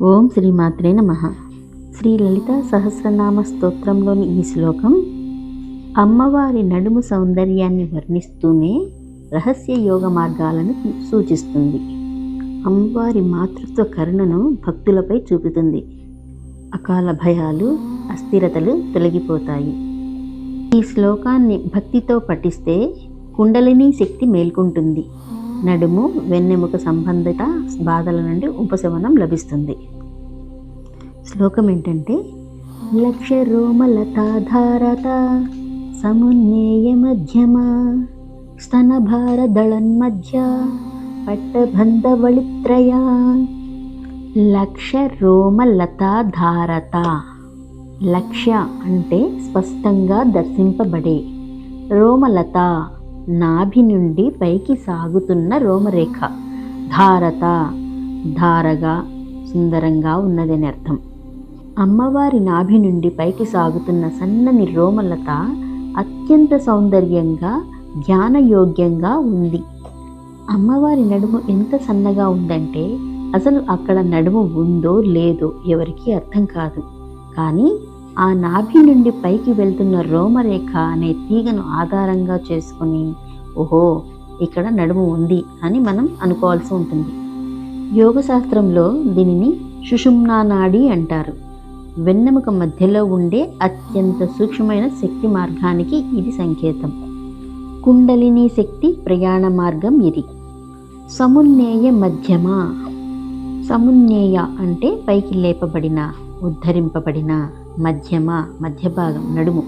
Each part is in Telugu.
ఓం శ్రీమాత్రే నమః. శ్రీ లలితా సహస్రనామ స్తోత్రంలోని ఈ శ్లోకం అమ్మవారి నడుము సౌందర్యాన్ని వర్ణిస్తూనే రహస్య యోగ మార్గాలను సూచిస్తుంది. అమ్మవారి మాతృత్వ కరుణను భక్తులపై చూపుతుంది. అకాల భయాలు, అస్థిరతలు తొలగిపోతాయి. ఈ శ్లోకాన్ని భక్తితో పఠిస్తే కుండలిని శక్తి మేల్కొంటుంది. నడుము, వెన్నెముక సంబంధిత బాధల నుండి ఉపశమనం లభిస్తుంది. శ్లోకం ఏంటంటే, లక్ష రోమలతాధారత సమున్నేయ మధ్యమ స్తనభార దళన్మధ్య పట్టబంధవళిత్రయ. లక్ష రోమలతాధారత. లక్ష్య అంటే స్పష్టంగా దర్శింపబడే, రోమలత నాభి నుండి పైకి సాగుతున్న రోమరేఖ, ధారత ధారగా సుందరంగా ఉన్నదని అర్థం. అమ్మవారి నాభి నుండి పైకి సాగుతున్న సన్నని రోమలత అత్యంత సౌందర్యంగా, ధ్యానయోగ్యంగా ఉంది. అమ్మవారి నడుము ఎంత సన్నగా ఉందంటే అసలు అక్కడ నడుము ఉందో లేదో ఎవరికీ అర్థం కాదు. కానీ ఆ నాభి నుండి పైకి వెళ్తున్న రోమరేఖ అనే తీగను ఆధారంగా చేసుకుని, ఓహో ఇక్కడ నడుము ఉంది అని మనం అనుకోవాల్సి ఉంటుంది. యోగశాస్త్రంలో దీనిని సుషుమ్నా నాడి అంటారు. వెన్నెముక మధ్యలో ఉండే అత్యంత సూక్ష్మమైన శక్తి మార్గానికి ఇది సంకేతం. కుండలిని శక్తి ప్రయాణ మార్గం ఇది. సమున్నేయ మధ్యమ. సమున్నేయ అంటే పైకి లేపబడిన, ఉద్ధరింపబడిన. మధ్యమ మధ్య భాగం, నడుము.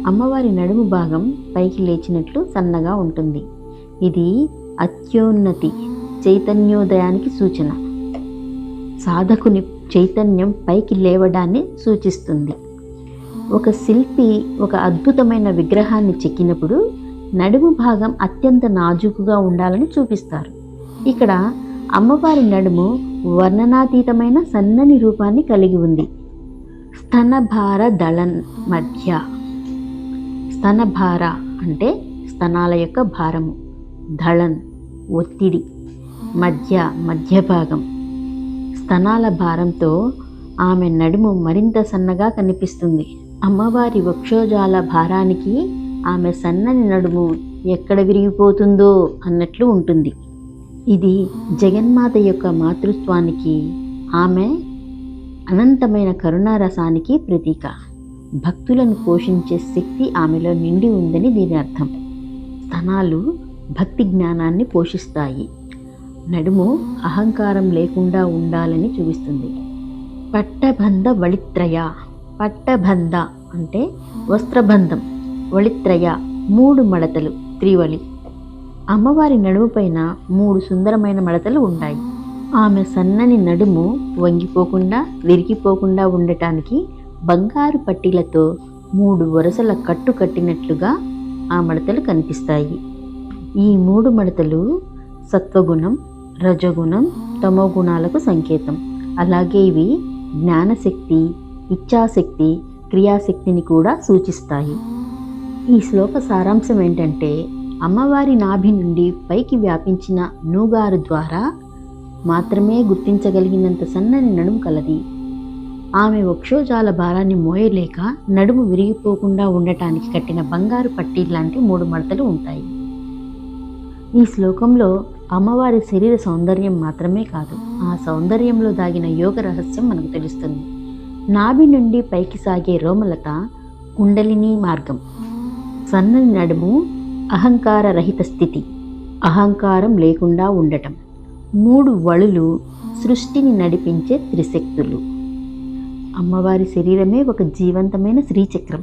అమ్మవారి నడుము భాగం పైకి లేచినట్లు సన్నగా ఉంటుంది. ఇది అత్యోన్నతి, చైతన్యోదయానికి సూచన. సాధకుని చైతన్యం పైకి లేవడాన్ని సూచిస్తుంది. ఒక శిల్పి ఒక అద్భుతమైన విగ్రహాన్ని చెక్కినప్పుడు నడుము భాగం అత్యంత నాజూకుగా ఉండాలని చూపిస్తారు. ఇక్కడ అమ్మవారి నడుము వర్ణనాతీతమైన సన్నని రూపాన్ని కలిగి ఉంది. స్తనభార దళన్ మధ్య. స్తనభార అంటే స్తనాల యొక్క భారము, దళన్ ఒత్తిడి, మధ్య భాగం. స్తనాల భారంతో ఆమె నడుము మరింత సన్నగా కనిపిస్తుంది. అమ్మవారి వక్షోజాల భారానికి ఆమె సన్నని నడుము ఎక్కడ విరిగిపోతుందో అన్నట్లు ఉంటుంది. ఇది జగన్మాత యొక్క మాతృత్వానికి, ఆమె అనంతమైన కరుణారసానికి ప్రతీక. భక్తులను పోషించే శక్తి ఆమెలో నిండి ఉందని దీని అర్థం. స్తనాలు భక్తి జ్ఞానాన్ని పోషిస్తాయి. నడుము అహంకారం లేకుండా ఉండాలని చూపిస్తుంది. పట్టబంధ వళిత్రయ. పట్టబంధ అంటే వస్త్రబంధం, వళిత్రయ 3 మడతలు, త్రివళి. అమ్మవారి నడుము పైన 3 సుందరమైన మడతలు ఉంటాయి. ఆమె సన్నని నడుము వంగిపోకుండా, విరిగిపోకుండా ఉండటానికి బంగారు పట్టీలతో 3 వరుసల కట్టు కట్టినట్లుగా ఆ మడతలు కనిపిస్తాయి. ఈ 3 మడతలు సత్వగుణం, రజగుణం, తమోగుణాలకు సంకేతం. అలాగే ఇవి జ్ఞానశక్తి, ఇచ్ఛాశక్తి, క్రియాశక్తిని కూడా సూచిస్తాయి. ఈ శ్లోక సారాంశం ఏంటంటే, అమ్మవారి నాభి నుండి పైకి వ్యాపించిన నూగారు ద్వారా మాత్రమే గుర్తించగలిగినంత సన్నని నడుము కలది. ఆమె వక్షోజాల భారాన్ని మోయలేక నడుము విరిగిపోకుండా ఉండటానికి కట్టిన బంగారు పట్టీలు లాంటి 3 మడతలు ఉంటాయి. ఈ శ్లోకంలో అమ్మవారి శరీర సౌందర్యం మాత్రమే కాదు, ఆ సౌందర్యంలో దాగిన యోగ రహస్యం మనకు తెలుస్తుంది. నాభి నుండి పైకి సాగే రోమలత కుండలిని మార్గం. సన్నని నడుము అహంకార రహిత స్థితి, అహంకారం లేకుండా ఉండటం. 3 వళులు సృష్టిని నడిపించే త్రిశక్తులు. అమ్మవారి శరీరమే ఒక జీవంతమైన శ్రీచక్రం.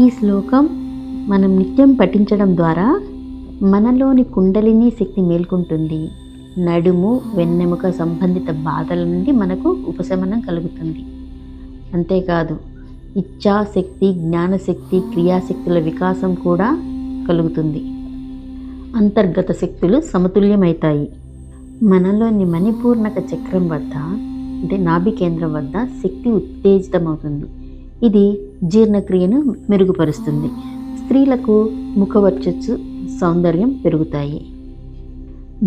ఈ శ్లోకం మనం నిత్యం పఠించడం ద్వారా మనలోని కుండలిని శక్తి మేల్కొంటుంది. నడుము, వెన్నెముక సంబంధిత బాధల నుండి మనకు ఉపశమనం కలుగుతుంది. అంతేకాదు ఇచ్ఛాశక్తి, జ్ఞానశక్తి, క్రియాశక్తుల వికాసం కూడా కలుగుతుంది. అంతర్గత శక్తులు సమతుల్యమవుతాయి. మనలోని మణిపూర్ణక చక్రం వద్ద, అంటే నాభి కేంద్రం వద్ద శక్తి ఉత్తేజితమవుతుంది. ఇది జీర్ణక్రియను మెరుగుపరుస్తుంది. స్త్రీలకు ముఖవర్చస్సు, సౌందర్యం పెరుగుతాయి.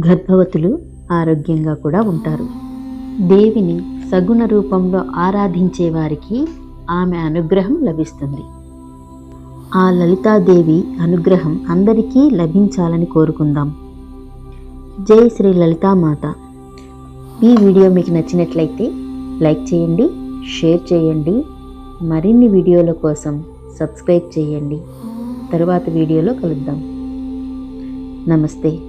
గర్భవతులు ఆరోగ్యంగా కూడా ఉంటారు. దేవిని సగుణ రూపంలో ఆరాధించే వారికి ఆమె అనుగ్రహం లభిస్తుంది. ఆ లలితాదేవి అనుగ్రహం అందరికీ లభించాలని కోరుకుందాం. జై శ్రీ లలితామాత. ఈ వీడియో మీకు నచ్చినట్లయితే లైక్ చేయండి, షేర్ చేయండి. మరిన్ని వీడియోల కోసం సబ్స్క్రైబ్ చేయండి. తరువాత వీడియోలో కలుద్దాం. నమస్తే.